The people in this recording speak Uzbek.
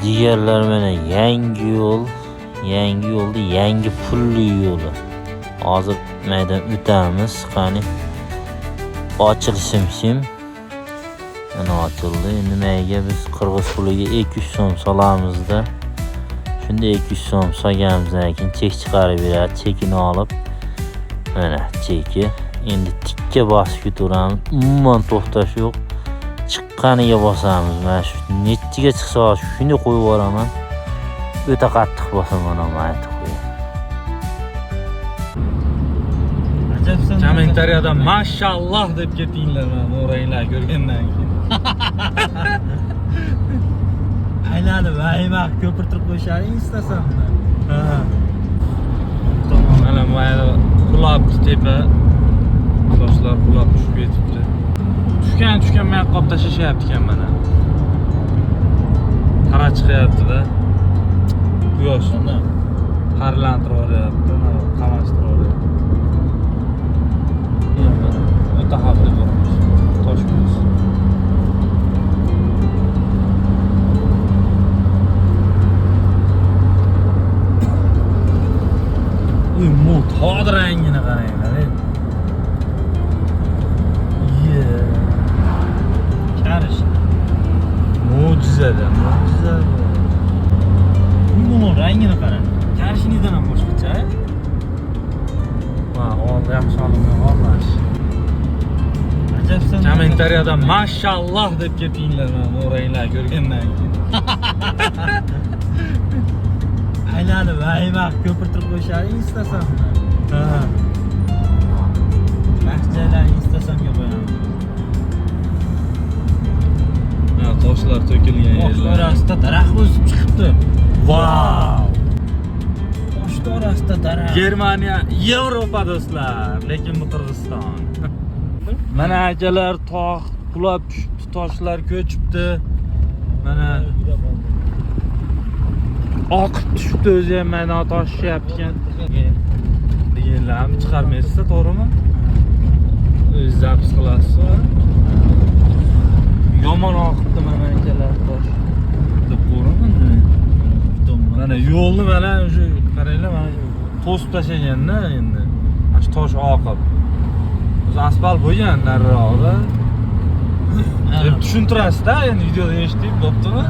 Diğerler mana yangi yo'l, yangi yo'lda yangi pulli yo'li. Hozir maydan o'tamiz. Qani ochilishim. Mana ochildi. Endi mayga biz qirg'iz puliga 200 so'm solamizda. Shunda 200 so'm solganimizdan keyin chek chiqarib beradi. Chekini olib mana cheki. Endi tikka bosib ketaveramiz. Umuman to'xtash yo'q. Chiqqaniga bosamiz. Mana shu nechiga chiqsa shuni qo'yib yuboraman. O'ta qattiq bosaman ham aytib qo'yay. Ajabsan. Kommentariyada mashalloh deb ketinglar mana o'ranglar ko'rgandan keyin. Aylanib vahima ko'pirtirib qo'yisharing istasam. Ha. Mana mayli qulab tepa toshlar qulab tushib ketibdi. Tushgan men qolib tashlashyapti ekan mana. Qara chiqyapti-da. Quyosh uni harlantirib yuboryapti, qamashtirib yuboryapti. O'ta xavfli bo'lamiz. Tosh bo'lsa. Uy, mut hozir rangini qaranglar. Karish. Mo'jiza-da, mo'jiza. Umuman rangini qarang. Karishnidan ham boshqacha. Va oldi yaxshi olingan xohlash. Ajabsan. Kommentariyada mashalloh deb ketinglar mana o'ranglar ko'rgandan keyin. Aylanib vahima ko'pirtirib qo'yisharing istasam. Ha. Mahjalarni istasamga qo'yaman. Ha, toshlar to'kilgan Tosh yerlar. orasida daraxt o'sib chiqibdi. Vau! Tosh orasida daraxt. Germaniya, Yevropa do'stlar, lekin bu Qirg'iziston. Mana akalar tog' qulab tushibdi, toshlar ko'chibdi. Mana oqib tushibdi o'zi ham mana toshyapti ekan. Deganlarni chiqarmaysiz, to'g'rimi? O'zingiz zapis qilasiz. Yomon oqibdi mana akalar tosh. Deb ko'raman. Mana yo'lni mana o'sha qaranglar mana to'sib tashlaganda endi. Mana shu tosh oqib. O'zi asfalt bo'lgan nariroqda. Deb tushuntirasiz-da, endi videoda eshitib bo'ptimi?